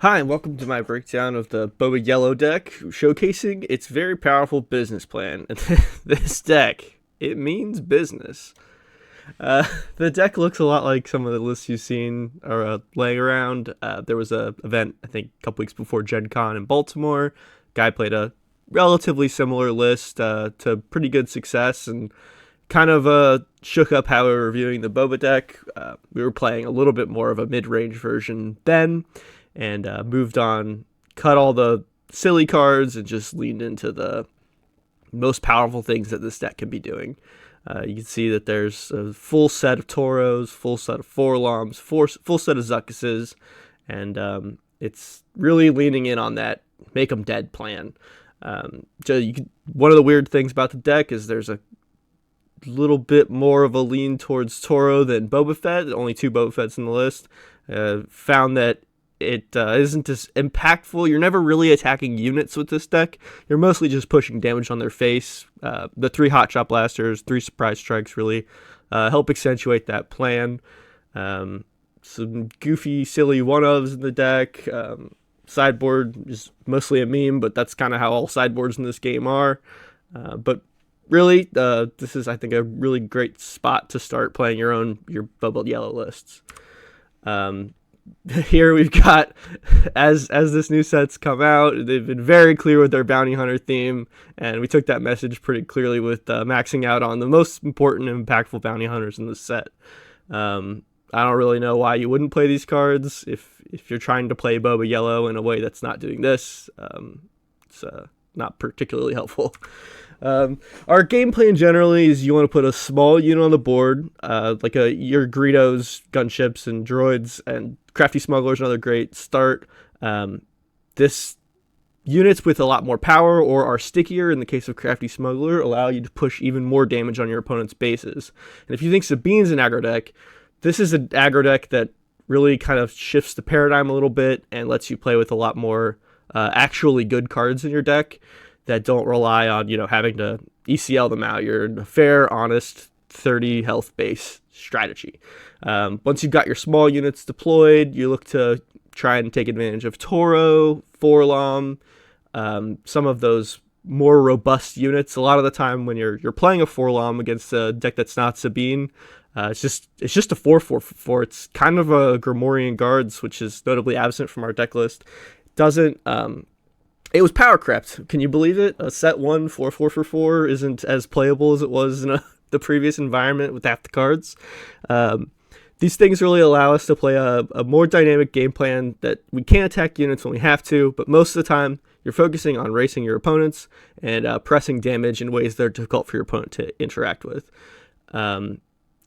Hi, and welcome to my breakdown of the Boba Yellow deck, showcasing its very powerful business plan. And this deck, it means business. Uh, the deck looks a lot like some of the lists you've seen or laying around. There was a event, I think, a couple weeks before Gencon in Baltimore. Guy played a relatively similar list to pretty good success and kind of shook up how we were reviewing the Boba deck. We were playing a little bit more of a mid-range version then, and moved on, cut all the silly cards, and just leaned into the most powerful things that this deck can be doing. You can see that there's a full set of Tauros, full set of Forloms, full set of Zuckuses, and it's really leaning in on that make them dead plan. One of the weird things about the deck is there's a little bit more of a lean towards Toro than Boba Fett. Only two Boba Fetts in the list. Found that it isn't as impactful. You're never really attacking units with this deck. You're mostly just pushing damage on their face. The three Hot Shot Blasters, three Surprise Strikes really help accentuate that plan. Some goofy, silly one-ofs in the deck. Sideboard is mostly a meme, but that's kind of how all sideboards in this game are. But really, this is, I think, a really great spot to start playing your Boba Yellow lists. Here we've got, as this new set's come out, they've been very clear with their bounty hunter theme, and we took that message pretty clearly with maxing out on the most important and impactful bounty hunters in the set. I don't really know why you wouldn't play these cards if you're trying to play Boba Yellow in a way that's not doing this. It's not particularly helpful. Our game plan generally is you want to put a small unit on the board, like your Greedos, gunships, and droids, and Crafty Smuggler is another great start. This units with a lot more power or are stickier in the case of Crafty Smuggler allow you to push even more damage on your opponent's bases. And if you think Sabine's an aggro deck, this is an aggro deck that really kind of shifts the paradigm a little bit and lets you play with a lot more actually good cards in your deck that don't rely on, having to ECL them out. You're in a fair, honest, 30 health base strategy. Once you've got your small units deployed, you look to try and take advantage of Toro, Forlom, some of those more robust units. A lot of the time when you're playing a Forlom against a deck that's not Sabine, it's just a 4/4/4. It's kind of a Grimoire Guards, which is notably absent from our deck list. Doesn't It was power crept. Can you believe it? A set 1 4/4/4 isn't as playable as it was in the previous environment with half the cards. These things really allow us to play a more dynamic game plan that we can attack units when we have to, but most of the time you're focusing on racing your opponents and pressing damage in ways that are difficult for your opponent to interact with.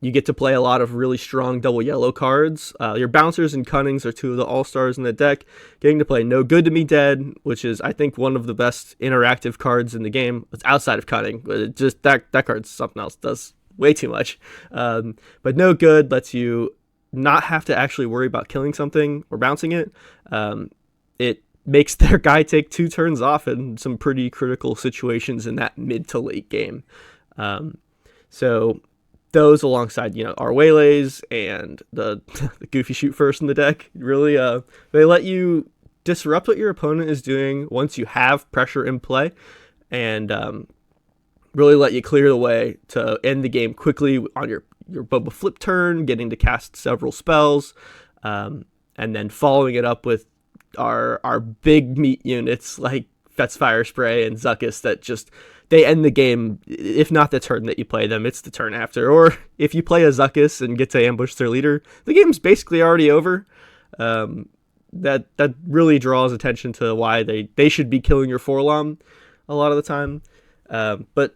You get to play a lot of really strong double yellow cards. Your Bouncers and Cunnings are two of the all-stars in the deck. Getting to play No Good to Me Dead, which is, I think, one of the best interactive cards in the game. It's outside of Cunning, but it just that card's something else. Does way too much. But No Good lets you not have to actually worry about killing something or bouncing it. It makes their guy take 2 turns off in some pretty critical situations in that mid to late game. So those alongside, our Waylays and the goofy shoot first in the deck, really, they let you disrupt what your opponent is doing once you have pressure in play, and really let you clear the way to end the game quickly on your Boba flip turn, getting to cast several spells, and then following it up with our big meat units like Fett's Fire Spray and Zuckuss that just, they end the game. If not the turn that you play them, it's the turn after. Or if you play a Zuckuss and get to ambush their leader, the game's basically already over. That really draws attention to why they should be killing your Forlom a lot of the time. But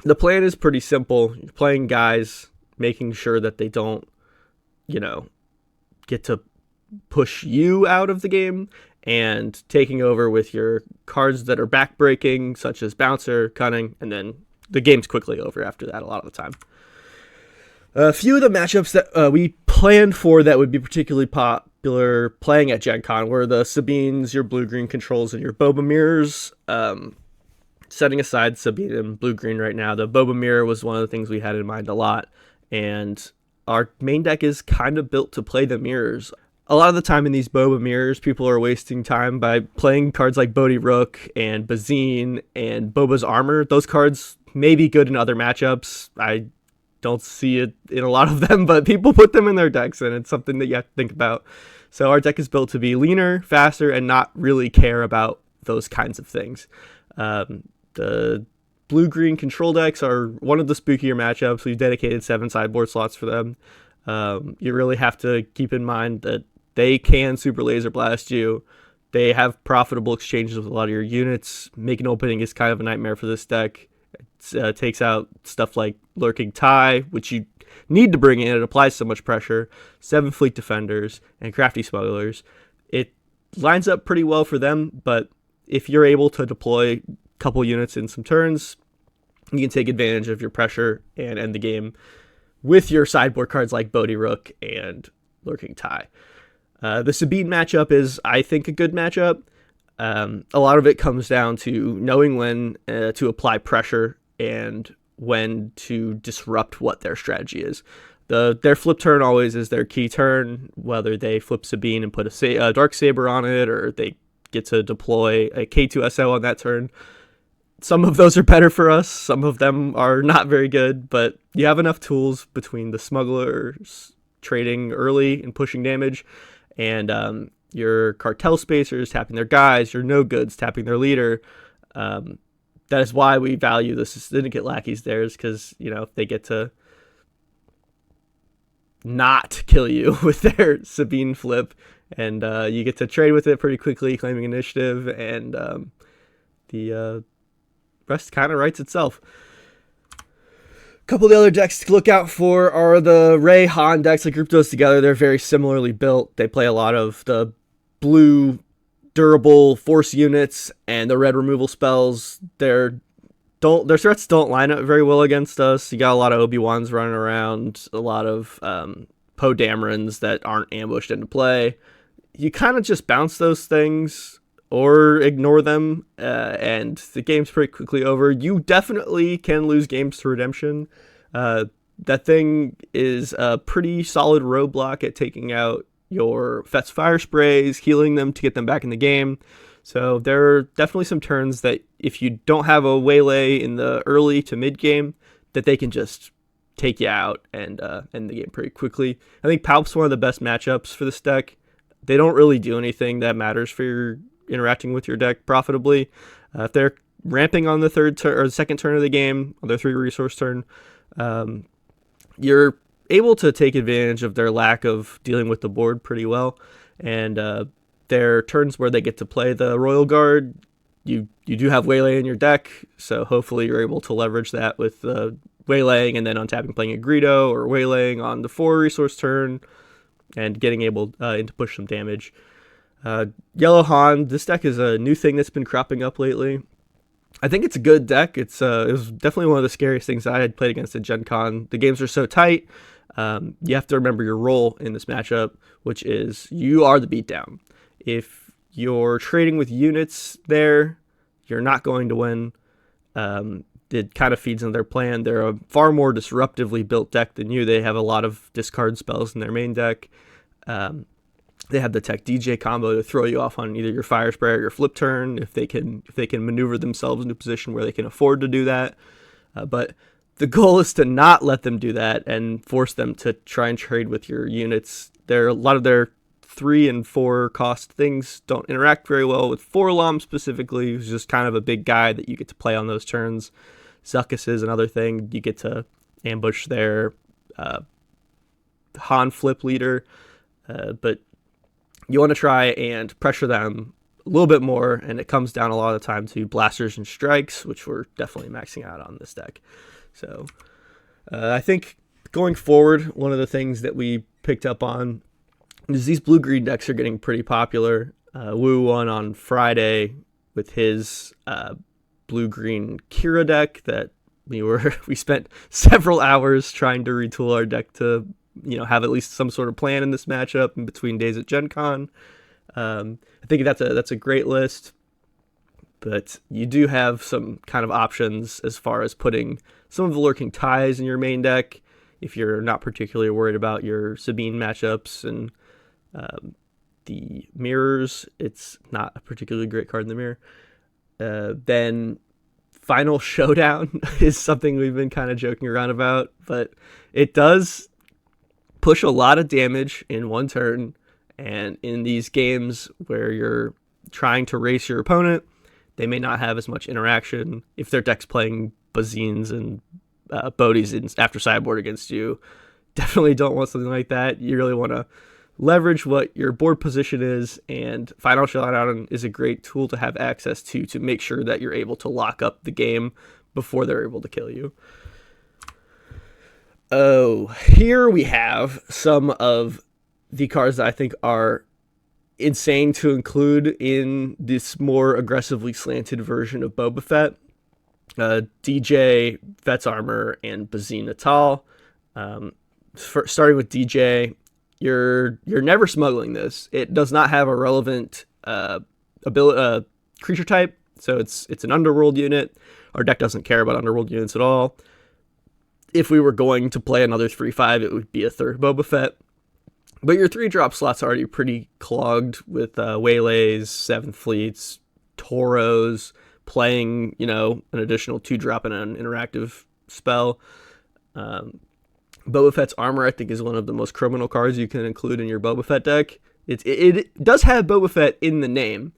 the plan is pretty simple. You're playing guys, making sure that they don't, get to push you out of the game, and taking over with your cards that are backbreaking, such as Bouncer, Cunning, and then the game's quickly over after that a lot of the time. A few of the matchups that we planned for that would be particularly popular playing at Gen Con were the Sabines, your blue-green controls, and your Boba Mirrors. Setting aside Sabine and blue-green right now, the Boba Mirror was one of the things we had in mind a lot, and our main deck is kind of built to play the mirrors. a lot of the time in these Boba mirrors, people are wasting time by playing cards like Bodhi Rook and Bazine and Boba's Armor. Those cards may be good in other matchups. I don't see it in a lot of them, but people put them in their decks, and it's something that you have to think about. So our deck is built to be leaner, faster, and not really care about those kinds of things. The blue-green control decks are one of the spookier matchups. We've dedicated 7 sideboard slots for them. You really have to keep in mind that they can Super Laser Blast you. They have profitable exchanges with a lot of your units. Making opening is kind of a nightmare for this deck. It takes out stuff like Lurking Tie, which you need to bring in. It applies so much pressure. 7 Fleet Defenders and Crafty Smugglers. It lines up pretty well for them, but if you're able to deploy a couple units in some turns, you can take advantage of your pressure and end the game with your sideboard cards like Bodhi Rook and Lurking Tie. The Sabine matchup is, I think, a good matchup. A lot of it comes down to knowing when to apply pressure and when to disrupt what their strategy is. Their flip turn always is their key turn, whether they flip Sabine and put a Dark Saber on it, or they get to deploy a K2SO on that turn. Some of those are better for us. Some of them are not very good, but you have enough tools between the smugglers trading early and pushing damage, and your cartel spacers tapping their guys, your no goods tapping their leader. That is why we value the syndicate lackeys there, is because, you know, they get to not kill you with their Sabine flip, and you get to trade with it pretty quickly, claiming initiative, and the rest kind of writes itself. A couple of the other decks to look out for are the Ray Han decks. I grouped those together. They're very similarly built. They play a lot of the blue durable force units and the red removal spells. Their threats don't line up very well against us. You got a lot of Obi-Wans running around, a lot of Poe Damerons that aren't ambushed into play. You kind of just bounce those things or ignore them, and the game's pretty quickly over. You definitely can lose games to Redemption. That thing is a pretty solid roadblock at taking out your Fet's Fire Sprays, healing them to get them back in the game. So there are definitely some turns that if you don't have a waylay in the early to mid game, that they can just take you out and end the game pretty quickly. I think Palp's one of the best matchups for this deck. They don't really do anything that matters for your interacting with your deck profitably. If they're ramping on the third turn or the second turn of the game, on their 3 resource turn, you're able to take advantage of their lack of dealing with the board pretty well, and their turns where they get to play the Royal Guard, you do have Waylay in your deck, so hopefully you're able to leverage that with Waylaying and then untapping, playing a Greedo, or Waylaying on the 4 resource turn and getting able to push some damage. Yellow Han, this deck is a new thing that's been cropping up lately. I think it's a good deck. It was definitely one of the scariest things I had played against at Gencon. The games are so tight. You have to remember your role in this matchup, which is you are the beatdown. If you're trading with units there, you're not going to win. It kind of feeds into their plan. They're a far more disruptively built deck than you. They have a lot of discard spells in their main deck. They have the Tech DJ combo to throw you off on either your Fire Spray or your flip turn if they can maneuver themselves into a position where they can afford to do that. But the goal is to not let them do that and force them to try and trade with your units. A lot of their 3 and 4 cost things don't interact very well with Forlom specifically, who's just kind of a big guy that you get to play on those turns. Zuckuss is another thing. You get to ambush their Han flip leader, but you want to try and pressure them a little bit more, and it comes down a lot of the time to blasters and strikes, which we're definitely maxing out on this deck. So I think going forward, one of the things that we picked up on is these blue-green decks are getting pretty popular. Wu won on Friday with his blue-green Kira deck that we spent several hours trying to retool our deck to have at least some sort of plan in this matchup in between days at Gen Con. I think that's a great list, but you do have some kind of options as far as putting some of the Lurking Ties in your main deck if you're not particularly worried about your Sabine matchups, and The mirrors, it's not a particularly great card in the mirror. Then Final Showdown is something we've been kind of joking around about, but it does push a lot of damage in one turn. And in these games where you're trying to race your opponent, they may not have as much interaction. If their deck's playing Bazines and Bodies after sideboard against you, definitely don't want something like that. You really want to leverage what your board position is, and Final Showdown is a great tool to have access to make sure that you're able to lock up the game before they're able to kill you. Oh, here we have some of the cards that I think are insane to include in this more aggressively slanted version of Boba Fett. DJ, Fett's Armor, and Bazine Natal. Starting with DJ, you're never smuggling this. It does not have a relevant creature type, so it's an underworld unit. Our deck doesn't care about underworld units at all. If we were going to play another 3/5, it would be a third Boba Fett. But your 3-drop slot's already pretty clogged with Waylays, 7th Fleets, Toros, playing, an additional 2-drop and an interactive spell. Boba Fett's Armor, I think, is one of the most criminal cards you can include in your Boba Fett deck. It does have Boba Fett in the name,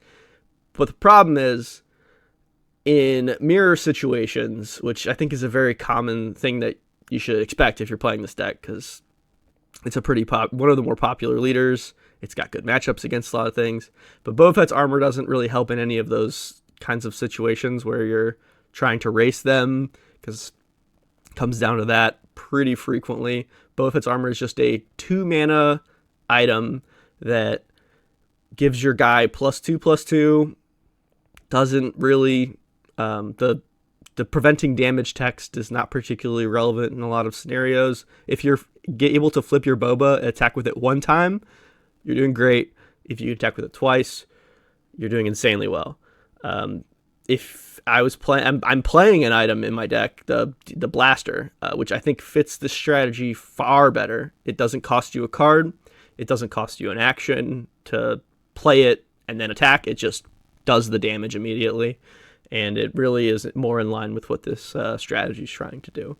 but the problem is, in mirror situations, which I think is a very common thing that you should expect if you're playing this deck, because it's a one of the more popular leaders. It's got good matchups against a lot of things, but Boba Fett's Armor doesn't really help in any of those kinds of situations where you're trying to race them, because it comes down to that pretty frequently. Boba Fett's Armor is just a 2-mana item that gives your guy +2/+2. Doesn't really the preventing damage text is not particularly relevant in a lot of scenarios. If you're able to flip your Boba and attack with it one time, you're doing great. If you attack with it twice, you're doing insanely well. If I was playing, I'm playing an item in my deck, the Blaster, which I think fits the strategy far better. It doesn't cost you a card. It doesn't cost you an action to play it and then attack. It just does the damage immediately. And it really is more in line with what this strategy is trying to do.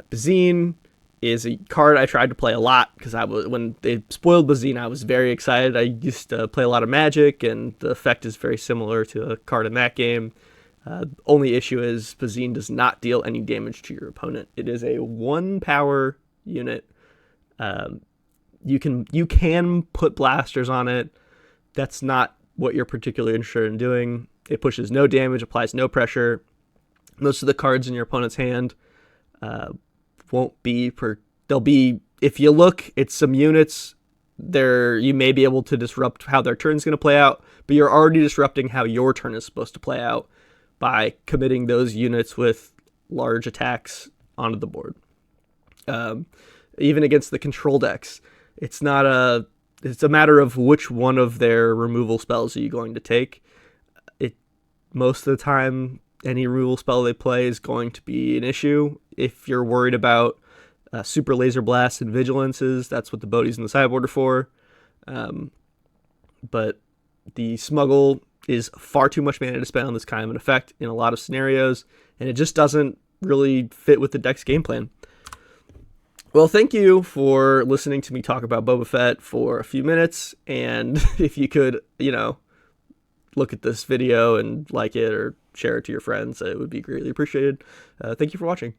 Bazine is a card I tried to play a lot, because when they spoiled Bazine, I was very excited. I used to play a lot of Magic, and the effect is very similar to a card in that game. Only issue is Bazine does not deal any damage to your opponent. It is a 1-power unit. You can put blasters on it. That's not what you're particularly interested in doing. It pushes no damage, applies no pressure. Most of the cards in your opponent's hand won't be they'll be, if you look, it's some units there. You may be able to disrupt how their turn's going to play out, but you're already disrupting how your turn is supposed to play out by committing those units with large attacks onto the board. Even against the control decks, it's a matter of which one of their removal spells are you going to take. Most of the time, any removal spell they play is going to be an issue. If you're worried about Super Laser Blasts and Vigilances, that's what the Bodies in the sideboard are for. But the Smuggle is far too much mana to spend on this kind of an effect in a lot of scenarios, and it just doesn't really fit with the deck's game plan. Well, thank you for listening to me talk about Boba Fett for a few minutes, and if you could, look at this video and like it or share it to your friends, it would be greatly appreciated. Thank you for watching.